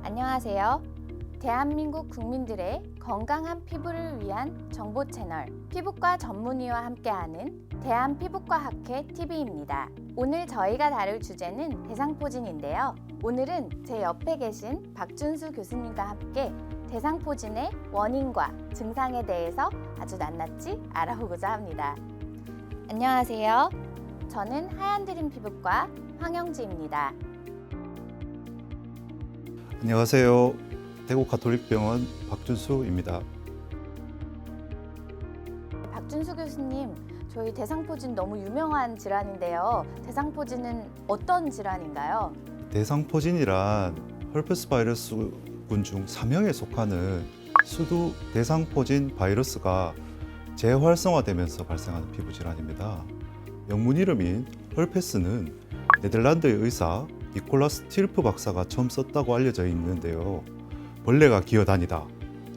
안녕하세요. 대한민국 국민들의 건강한 피부를 위한 정보 채널 피부과 전문의와 함께하는 대한피부과학회 TV입니다. 오늘 저희가 다룰 주제는 대상포진인데요. 오늘은 제 옆에 계신 박준수 교수님과 함께 대상포진의 원인과 증상에 대해서 아주 낱낱이 알아보고자 합니다. 안녕하세요. 저는 하얀드림 피부과 황영지입니다. 안녕하세요. 대구 가톨릭병원 박준수입니다. 박준수 교수님, 저희 대상포진 너무 유명한 질환인데요. 대상포진은 어떤 질환인가요? 대상포진이란 herpes 바이러스군 중 3형에 속하는 수두 대상포진 바이러스가 재활성화되면서 발생하는 피부 질환입니다. 영문 이름인 헐페스는 네덜란드의 의사 니콜라스 틸프 박사가 처음 썼다고 알려져 있는데요. 벌레가 기어다니다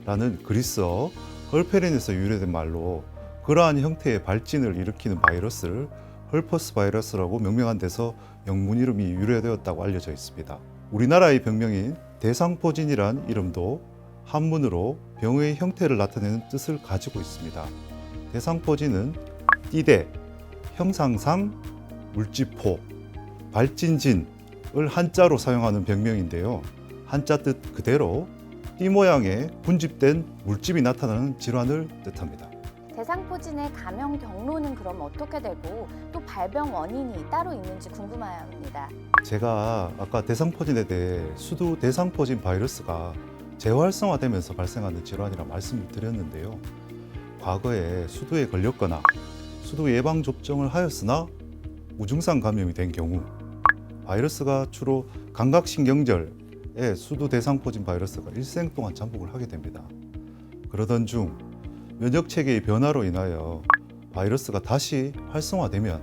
라는 그리스어 헐페린에서 유래된 말로 그러한 형태의 발진을 일으키는 바이러스를 헐퍼스 바이러스라고 명명한 데서 영문 이름이 유래되었다고 알려져 있습니다. 우리나라의 병명인 대상포진이란 이름도 한문으로 병의 형태를 나타내는 뜻을 가지고 있습니다. 대상포진은 띠대, 형상상, 물지포, 발진진을 한자로 사용하는 병명인데요. 한자 뜻 그대로 띠 모양의 분집된 물집이 나타나는 질환을 뜻합니다. 대상포진의 감염 경로는 그럼 어떻게 되고 또 발병 원인이 따로 있는지 궁금합니다. 제가 아까 대상포진에 대해 수두 대상포진 바이러스가 재활성화되면서 발생하는 질환이라 말씀을 드렸는데요. 과거에 수두에 걸렸거나 수두 예방 접종을 하였으나 무증상 감염이 된 경우 바이러스가 주로 감각신경절에 수두 대상포진 바이러스가 일생 동안 잠복을 하게 됩니다. 그러던 중 면역체계의 변화로 인하여 바이러스가 다시 활성화되면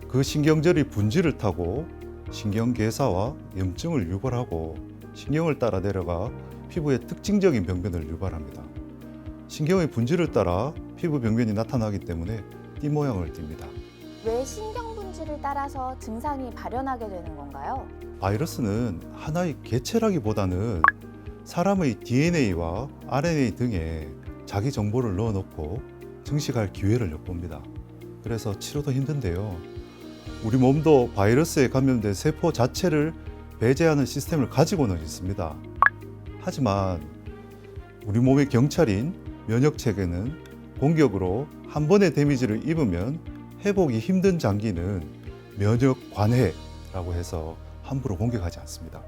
그 신경절이 분지를 타고 신경계사와 염증을 유발하고 신경을 따라 내려가 피부에 특징적인 병변을 유발합니다. 신경의 분지를 따라 피부 병변이 나타나기 때문에 띠 모양을 띱니다. 왜 신경 분지를 따라서 증상이 발현하게 되는 건가요? 바이러스는 하나의 개체라기보다는 사람의 DNA와 RNA 등에 자기 정보를 넣어놓고 증식할 기회를 엿봅니다. 그래서 치료도 힘든데요. 우리 몸도 바이러스에 감염된 세포 자체를 배제하는 시스템을 가지고는 있습니다. 하지만 우리 몸의 경찰인 면역체계는 공격으로 한 번의 데미지를 입으면 회복이 힘든 장기는 면역관해라고 해서 함부로 공격하지 않습니다.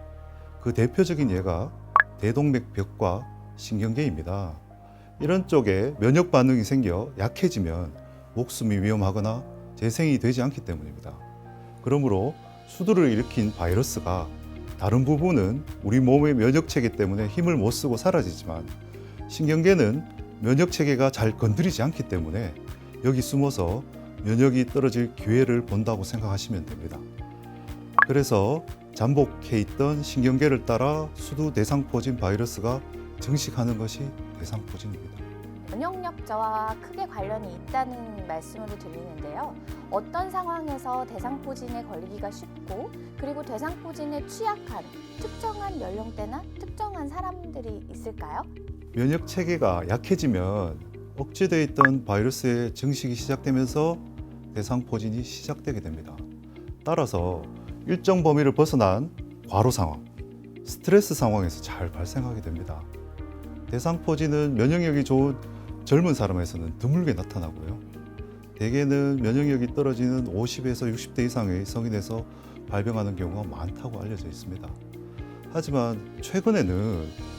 그 대표적인 예가 대동맥벽과 신경계입니다. 이런 쪽에 면역 반응이 생겨 약해지면 목숨이 위험하거나 재생이 되지 않기 때문입니다. 그러므로 수두를 일으킨 바이러스가 다른 부분은 우리 몸의 면역체계 때문에 힘을 못 쓰고 사라지지만 신경계는 면역체계가 잘 건드리지 않기 때문에 여기 숨어서 면역이 떨어질 기회를 본다고 생각하시면 됩니다. 그래서 잠복해 있던 신경계를 따라 수두 대상포진 바이러스가 증식하는 것이 대상포진입니다. 면역력 저하와 크게 관련이 있다는 말씀으로 들리는데요. 어떤 상황에서 대상포진에 걸리기가 쉽고 그리고 대상포진에 취약한 특정한 연령대나 특정한 사람들이 있을까요? 면역 체계가 약해지면 억제되어 있던 바이러스의 증식이 시작되면서 대상포진이 시작되게 됩니다. 따라서 일정 범위를 벗어난 과로 상황, 스트레스 상황에서 잘 발생하게 됩니다. 대상포진은 면역력이 좋은 젊은 사람에서는 드물게 나타나고요. 대개는 면역력이 떨어지는 50에서 60대 이상의 성인에서 발병하는 경우가 많다고 알려져 있습니다. 하지만 최근에는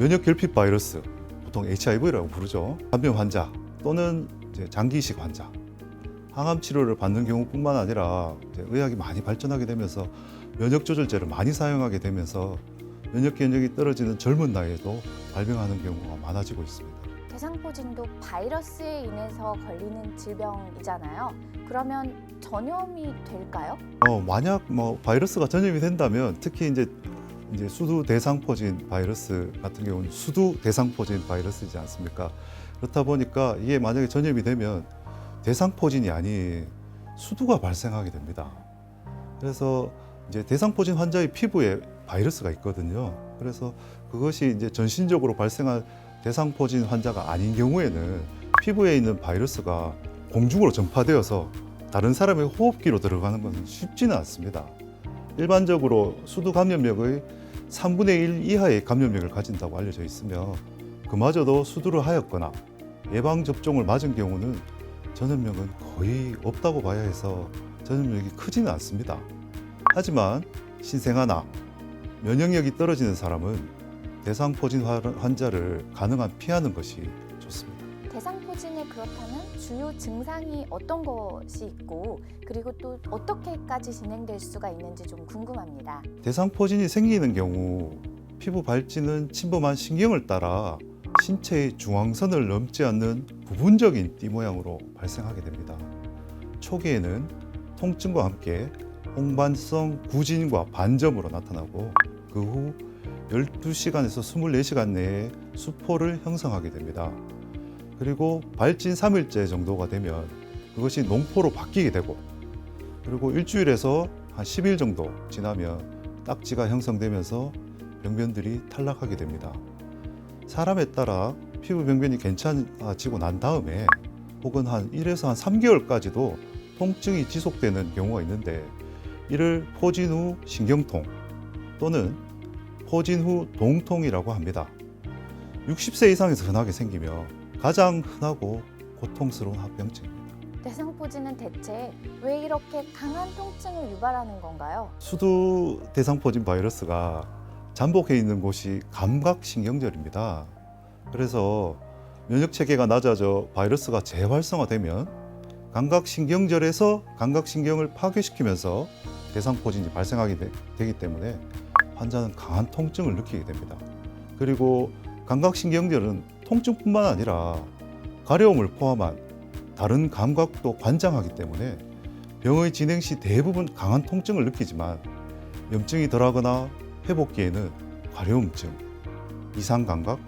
면역결핍 바이러스, 보통 HIV라고 부르죠. 감염 환자 또는 장기이식 환자, 항암 치료를 받는 경우뿐만 아니라 의학이 많이 발전하게 되면서 면역조절제를 많이 사용하게 되면서 면역 기능이 떨어지는 젊은 나이에도 발병하는 경우가 많아지고 있습니다. 대상포진도 바이러스에 인해서 걸리는 질병이잖아요. 그러면 전염이 될까요? 만약 바이러스가 전염이 된다면 특히 이제 수두 대상포진 바이러스 같은 경우는 수두 대상포진 바이러스이지 않습니까? 그렇다 보니까 이게 만약에 전염이 되면 대상포진이 아닌 수두가 발생하게 됩니다. 그래서 이제 대상포진 환자의 피부에 바이러스가 있거든요. 그래서 그것이 이제 전신적으로 발생한 대상포진 환자가 아닌 경우에는 피부에 있는 바이러스가 공중으로 전파되어서 다른 사람의 호흡기로 들어가는 것은 쉽지는 않습니다. 일반적으로 수두 감염력의 3분의 1 이하의 감염력을 가진다고 알려져 있으며 그마저도 수두를 하였거나 예방접종을 맞은 경우는 전염력은 거의 없다고 봐야 해서 전염력이 크지는 않습니다. 하지만 신생아나 면역력이 떨어지는 사람은 대상포진 환자를 가능한 피하는 것이 좋습니다. 대상포진에 그렇다면 주요 증상이 어떤 것이 있고 그리고 또 어떻게까지 진행될 수가 있는지 좀 궁금합니다. 대상포진이 생기는 경우 피부 발진은 침범한 신경을 따라 신체의 중앙선을 넘지 않는 부분적인 띠 모양으로 발생하게 됩니다. 초기에는 통증과 함께 홍반성 구진과 반점으로 나타나고 그 후 12시간에서 24시간 내에 수포를 형성하게 됩니다. 그리고 발진 3일째 정도가 되면 그것이 농포로 바뀌게 되고 그리고 일주일에서 한 10일 정도 지나면 딱지가 형성되면서 병변들이 탈락하게 됩니다. 사람에 따라 피부 병변이 괜찮아지고 난 다음에 혹은 한 1에서 한 3개월까지도 통증이 지속되는 경우가 있는데 이를 포진 후 신경통 또는 포진 후 동통이라고 합니다. 60세 이상에서 흔하게 생기며 가장 흔하고 고통스러운 합병증입니다. 대상포진은 대체 왜 이렇게 강한 통증을 유발하는 건가요? 수두 대상포진 바이러스가 잠복해 있는 곳이 감각신경절입니다. 그래서 면역체계가 낮아져 바이러스가 재활성화되면 감각신경절에서 감각신경을 파괴시키면서 대상포진이 발생하게 되기 때문에 환자는 강한 통증을 느끼게 됩니다. 그리고 감각신경절은 통증뿐만 아니라 가려움을 포함한 다른 감각도 관장하기 때문에 병의 진행 시 대부분 강한 통증을 느끼지만 염증이 덜하거나 회복기에는 가려움증, 이상감각,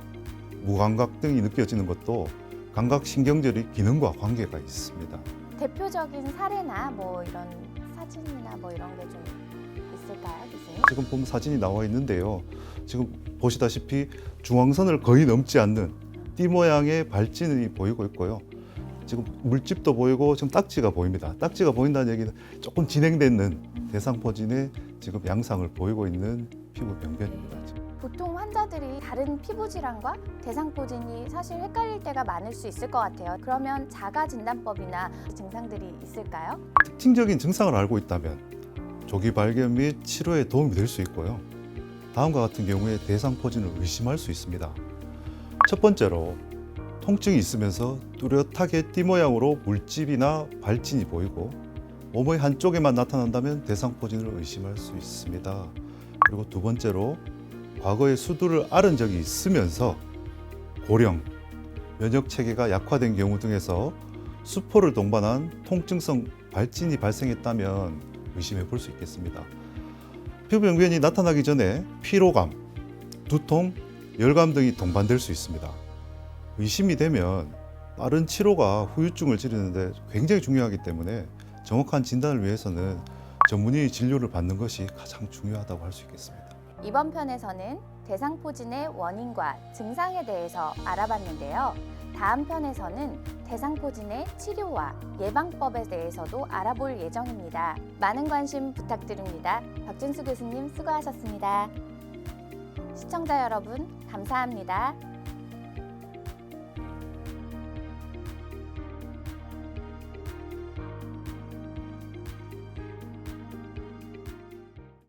무감각 등이 느껴지는 것도 감각신경절의 기능과 관계가 있습니다. 대표적인 사례나 뭐 이런 사진이나 뭐 이런 게 좀 있을까요, 교수님? 지금 보면 사진이 나와 있는데요. 지금 보시다시피 중앙선을 거의 넘지 않는 띠 모양의 발진이 보이고 있고요. 지금 물집도 보이고 지금 딱지가 보입니다. 딱지가 보인다는 얘기는 조금 진행되는 대상포진의 지금 양상을 보이고 있는 피부 병변입니다. 보통 환자들이 다른 피부 질환과 대상포진이 사실 헷갈릴 때가 많을 수 있을 것 같아요. 그러면 자가 진단법이나 증상들이 있을까요? 특징적인 증상을 알고 있다면 조기 발견 및 치료에 도움이 될 수 있고요. 다음과 같은 경우에 대상포진을 의심할 수 있습니다. 첫 번째로 통증이 있으면서 뚜렷하게 띠 모양으로 물집이나 발진이 보이고 몸의 한쪽에만 나타난다면 대상포진을 의심할 수 있습니다. 그리고 두 번째로 과거에 수두를 앓은 적이 있으면서 고령, 면역체계가 약화된 경우 등에서 수포를 동반한 통증성 발진이 발생했다면 의심해 볼 수 있겠습니다. 피부병변이 나타나기 전에 피로감, 두통, 열감 등이 동반될 수 있습니다. 의심이 되면 빠른 치료가 후유증을 줄이는데 굉장히 중요하기 때문에 정확한 진단을 위해서는 전문의 진료를 받는 것이 가장 중요하다고 할 수 있겠습니다. 이번 편에서는 대상포진의 원인과 증상에 대해서 알아봤는데요. 다음 편에서는 대상포진의 치료와 예방법에 대해서도 알아볼 예정입니다. 많은 관심 부탁드립니다. 박준수 교수님 수고하셨습니다. 시청자 여러분, 감사합니다.